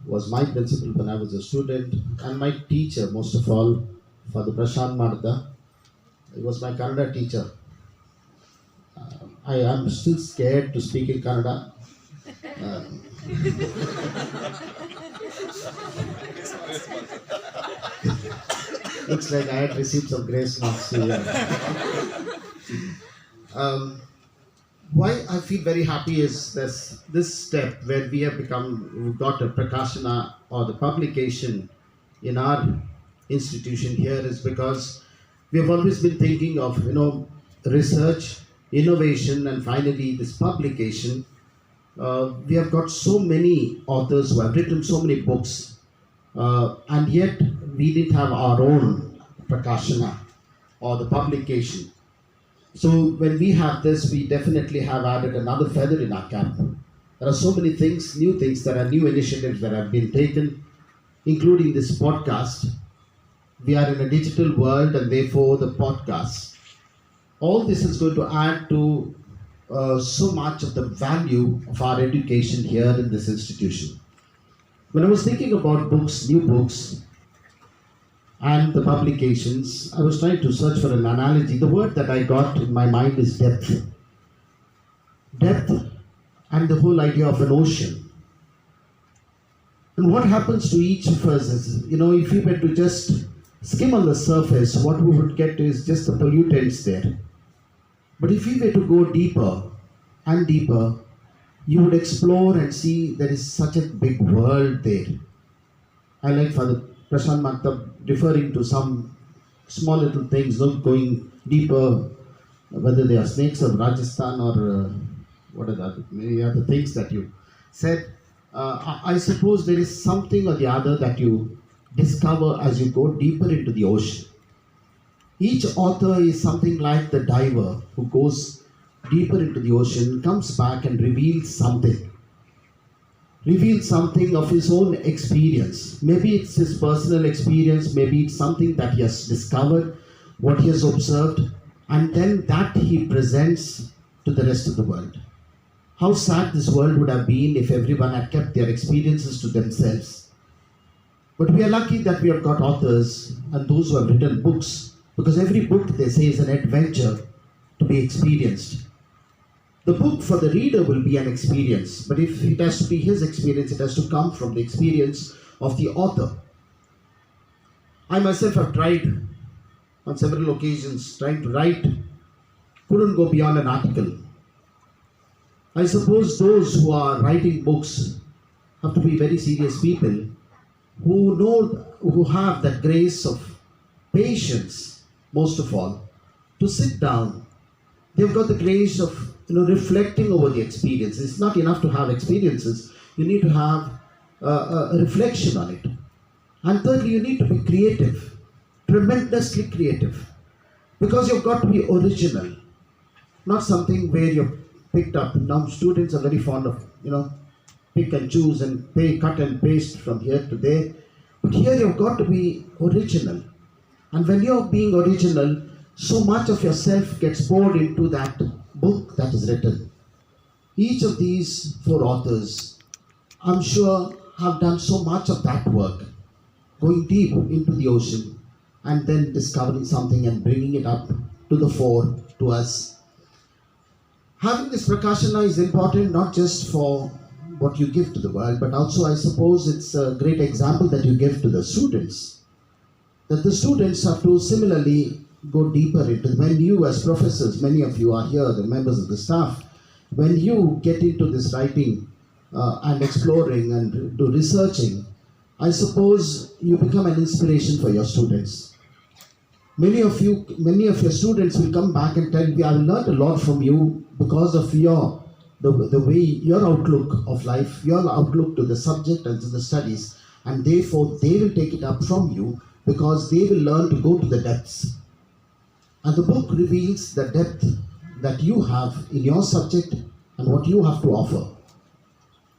was my principal when I was a student, and my teacher, most of all, Father Prashant Martha. He was my Kannada teacher. I am still scared to speak in Kannada. Uh, looks like I had received some grace marks. So, yeah. Why I feel very happy is this step where we've got a Prakashana or the publication in our institution here is because we have always been thinking of research, innovation, and finally this publication. We have got so many authors who have written so many books, and yet we didn't have our own Prakashana or the publication. So when we have this, we definitely have added another feather in our cap. There are so many things, new things, there are new initiatives that have been taken, including this podcast. We are in a digital world, and therefore the podcast. All this is going to add to so much of the value of our education here in this institution. When I was thinking about books, new books, and the publications, I was trying to search for an analogy. The word that I got in my mind is depth. Depth and the whole idea of an ocean. And what happens to each of us is, if we were to just skim on the surface, what we would get is just the pollutants there. But if we were to go deeper and deeper, you would explore and see there is such a big world there. I like Father Prashant Martha referring to some small little things, not going deeper, whether they are snakes of Rajasthan or what are the many other things that you said. I suppose there is something or the other that you discover as you go deeper into the ocean. Each author is something like the diver who goes deeper into the ocean, comes back and reveals something of his own experience. Maybe it's his personal experience, maybe it's something that he has discovered, what he has observed, and then that he presents to the rest of the world. How sad this world would have been if everyone had kept their experiences to themselves. But we are lucky that we have got authors and those who have written books, because every book, they say, is an adventure to be experienced. The book for the reader will be an experience, but if it has to be his experience, it has to come from the experience of the author. I myself have tried on several occasions, trying to write, couldn't go beyond an article. I suppose those who are writing books have to be very serious people who have that grace of patience, most of all, to sit down. They've got the grace of reflecting over the experience. It's not enough to have experiences. You need to have a reflection on it. And thirdly, you need to be creative, tremendously creative, because you've got to be original, not something where you're picked up. Now students are very fond of, pick and choose and cut and paste from here to there. But here you've got to be original. And when you're being original, so much of yourself gets poured into that book that is written. Each of these four authors, I'm sure, have done so much of that work, going deep into the ocean and then discovering something and bringing it up to the fore to us. Having this Prakashana is important not just for what you give to the world, but also I suppose it's a great example that you give to the students. That the students have to similarly go deeper into, when you as professors, many of you are here, the members of the staff, when you get into this writing and exploring and do researching, I suppose you become an inspiration for your students. Many of your students will come back and tell you, I learned a lot from you because of the way your outlook of life, your outlook to the subject and to the studies, and therefore they will take it up from you because they will learn to go to the depths. And the book reveals the depth that you have in your subject and what you have to offer.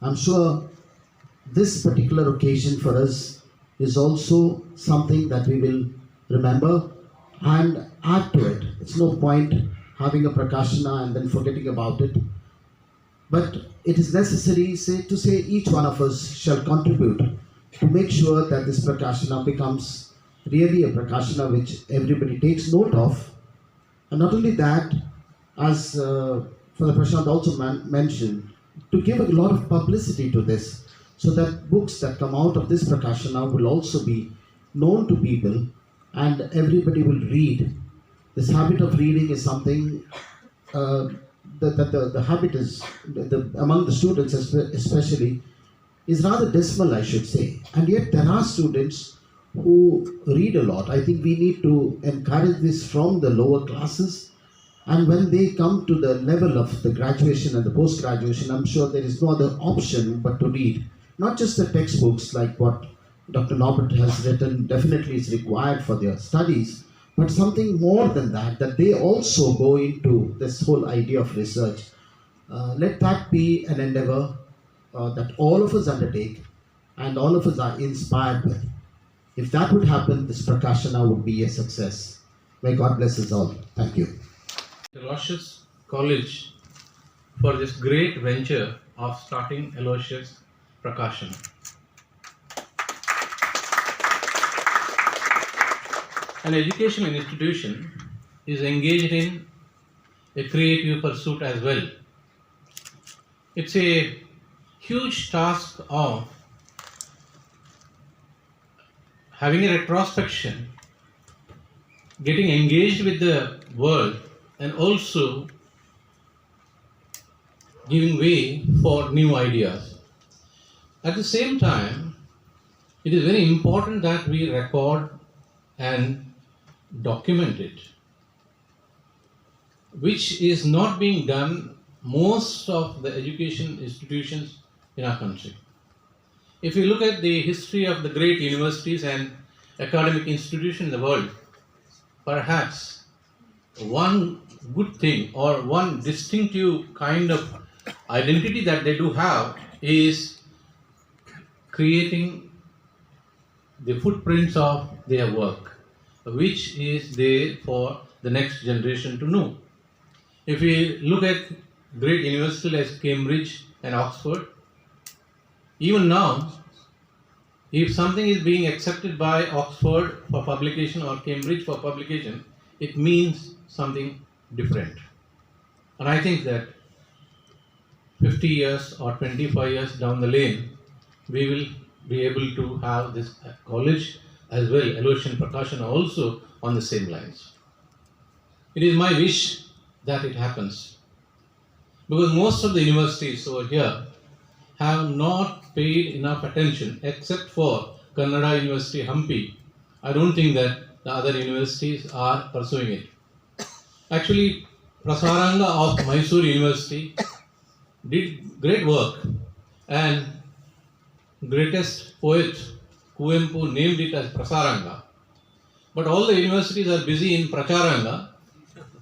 I'm sure this particular occasion for us is also something that we will remember and add to it. It's no point having a Prakashana and then forgetting about it. But it is necessary to say each one of us shall contribute to make sure that this Prakashana becomes really a Prakashana which everybody takes note of. And not only that, as Father Prashant also mentioned, to give a lot of publicity to this, so that books that come out of this Prakashana will also be known to people and everybody will read. This habit of reading is something uh, the habit is among the students especially is rather dismal, I should say. And yet there are students who read a lot. I think we need to encourage this from the lower classes. And when they come to the level of the graduation and the post graduation, I'm sure there is no other option but to read. Not just the textbooks like what Dr. Norbert has written, definitely is required for their studies, but something more than that, that they also go into this whole idea of research. Let that be an endeavor that all of us undertake and all of us are inspired with. If that would happen, this Prakashana would be a success. May God bless us all. Thank you. Aloysius College for this great venture of starting Aloysius Prakashana. An educational institution is engaged in a creative pursuit as well. It's a huge task of having a retrospection, getting engaged with the world, and also giving way for new ideas. At the same time, it is very important that we record and document it, which is not being done most of the education institutions in our country. If you look at the history of the great universities and academic institutions in the world, perhaps one good thing or one distinctive kind of identity that they do have is creating the footprints of their work, which is there for the next generation to know. If we look at great universities like Cambridge and Oxford, even now, if something is being accepted by Oxford for publication or Cambridge for publication, it means something different. And I think that 50 years or 25 years down the lane, we will be able to have this college as well, Aloysian Prakashana also on the same lines. It is my wish that it happens, because most of the universities over here have not paid enough attention, except for Kannada University, Hampi. I don't think that the other universities are pursuing it. Actually, Prasaranga of Mysore University did great work, and greatest poet Kuvempu named it as Prasaranga. But all the universities are busy in Pracharanga,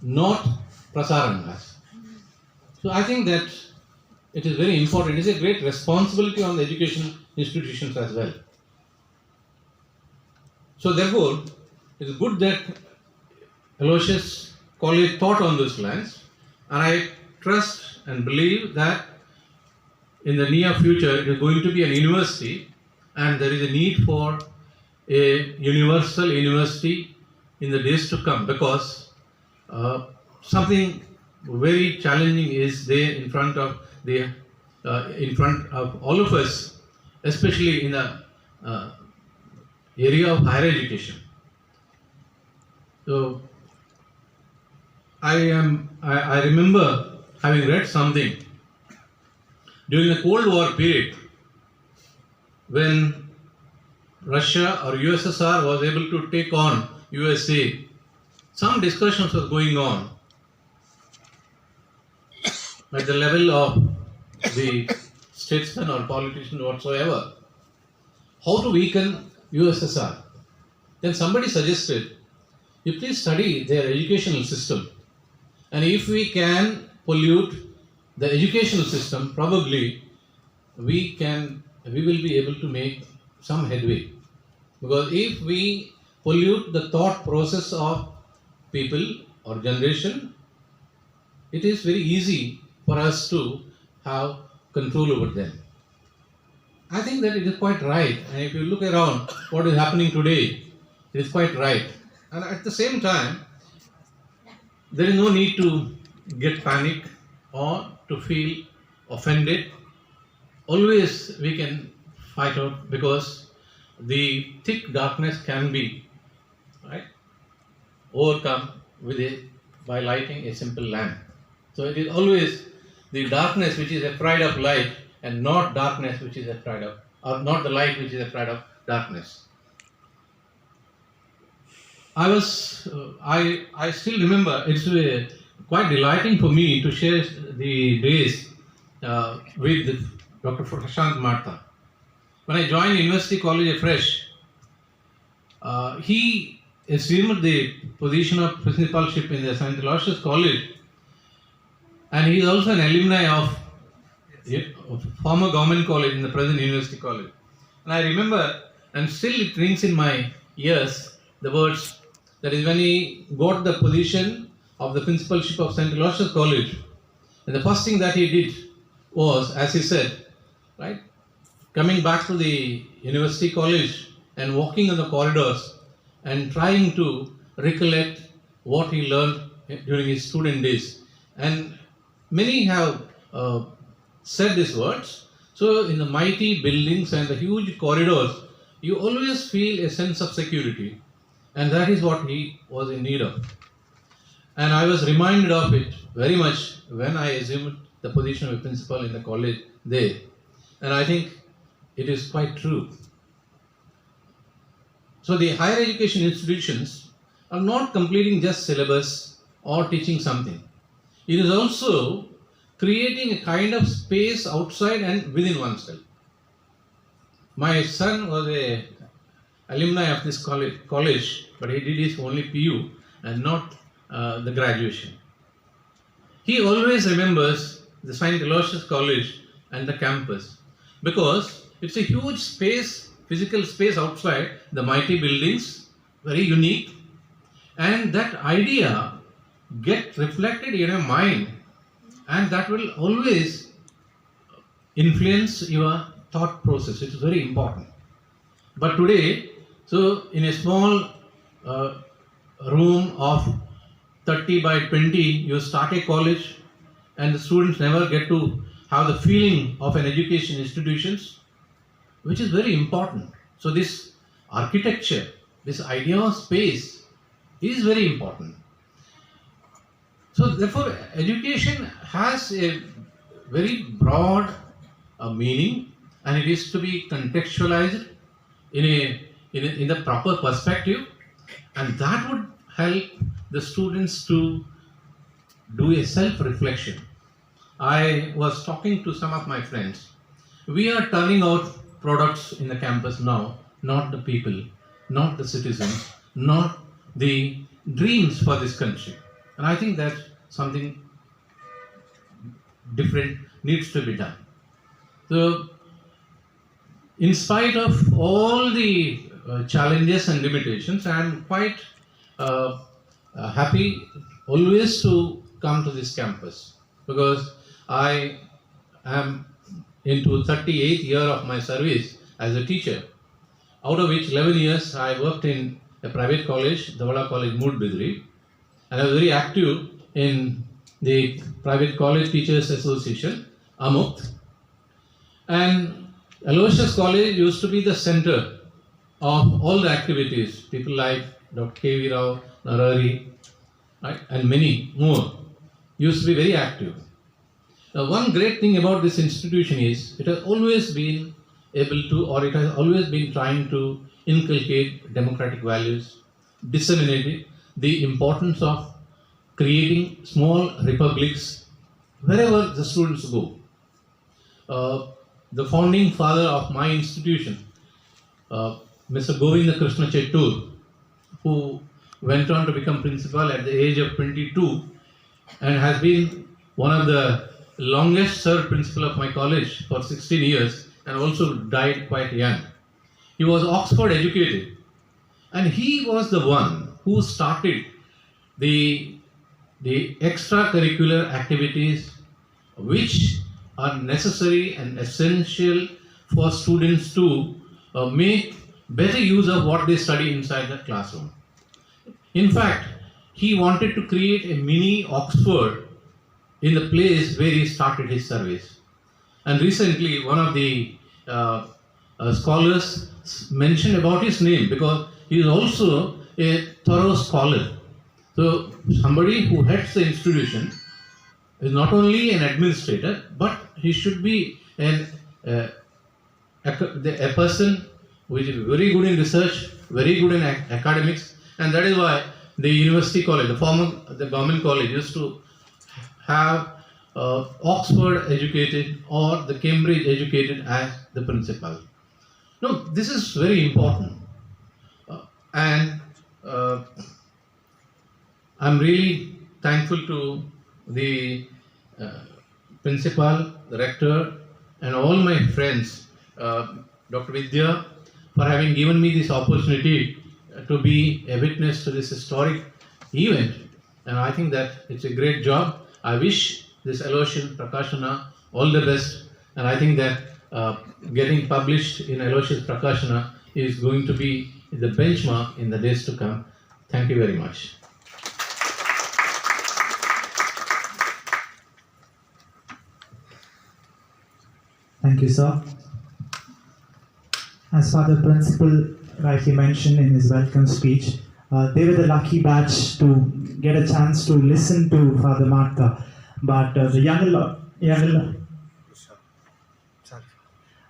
not Prasarangas. So I think that it is very important. It is a great responsibility on the education institutions as well. So therefore, it is good that Aloysius College thought on those lines, and I trust and believe that in the near future it is going to be an university, and there is a need for a universal university in the days to come, because something very challenging is there in front of all of us, especially in the area of higher education. So I remember having read something during the Cold War period, when Russia or USSR was able to take on USA. Some discussions were going on at the level of the statesmen or politicians whatsoever, how to weaken USSR. Then somebody suggested, you please study their educational system, and if we can pollute the educational system, probably we will be able to make some headway. Because if we pollute the thought process of people or generation, it is very easy for us to have control over them. I think that it is quite right. And if you look around what is happening today, it is quite right. And at the same time, there is no need to get panic or to feel offended. Always we can fight out, because the thick darkness can be, right, overcome by lighting a simple lamp. So it is always the darkness which is afraid of light, and not darkness which is afraid of, or not the light which is afraid of darkness. I still remember, it's quite delighting for me to share the days with Dr. Prashant Martha. When I joined University College afresh, he assumed the position of principalship in the St. Aloysius College, and he is also an alumni of former government college in the present University College. And I remember, and still it rings in my ears, the words, that is when he got the position of the principalship of St. Aloysius College, and the first thing that he did was, as he said, right, coming back to the University College and walking in the corridors and trying to recollect what he learned during his student days. And many have said these words. So in the mighty buildings and the huge corridors, you always feel a sense of security. And that is what he was in need of. And I was reminded of it very much when I assumed the position of principal in the college there. And I think it is quite true. So the higher education institutions are not completing just syllabus or teaching something. It is also creating a kind of space outside and within oneself. My son was a alumni of this college, but he did his only PU and not the graduation. He always remembers the St. Aloysius College and the campus, because it's a huge space, physical space outside, the mighty buildings, very unique, and that idea get reflected in your mind, and that will always influence your thought process. It is very important. But today, so in a small room of 30 by 20, you start a college, and the students never get to have the feeling of an education institutions, which is very important. So this architecture, this idea of space is very important. So therefore, education has a very broad meaning, and it is to be contextualized in the proper perspective, and that would help the students to do a self-reflection. I was talking to some of my friends. We are turning out products in the campus now, not the people, not the citizens, not the dreams for this country. And I think that something different needs to be done. So, in spite of all the challenges and limitations, I am quite happy always to come to this campus, because I am into 38th year of my service as a teacher, out of which 11 years I worked in a private college, Dawala College, Moodbidri, and I was very active in the Private College Teachers Association, AMUKT. And Aloysius College used to be the center of all the activities. People like Dr. K.V. Rao, Narari, right, and many more used to be very active. Now, one great thing about this institution is it has always been able to, or it has always been trying to inculcate democratic values, disseminate the importance of creating small republics wherever the students go. The founding father of my institution, Mr. Govinda Krishna Chettur, who went on to become principal at the age of 22 and has been one of the longest served principal of my college for 16 years, and also died quite young. He was Oxford educated, and he was the one who started the extracurricular activities which are necessary and essential for students to make better use of what they study inside the classroom. In fact, he wanted to create a mini Oxford in the place where he started his service. And recently, one of the scholars mentioned about his name because he is also a thorough scholar. So, somebody who heads the institution is not only an administrator, but he should be a person who is very good in research, very good in academics, and that is why the university college, the government college, used to have Oxford educated or the Cambridge educated as the principal. No, this is very important, and I'm really thankful to the principal, the rector, and all my friends, Dr. Vidya, for having given me this opportunity to be a witness to this historic event. And I think that it's a great job. I wish this Aloysius Prakashana all the best. And I think that getting published in Aloysius Prakashana is going to be the benchmark in the days to come. Thank you very much. Thank you, sir. As Father Principal rightly mentioned in his welcome speech, they were the lucky batch to get a chance to listen to Father Martha. But the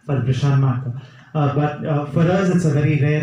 Father Prashant Martha. But for us, it's a very rare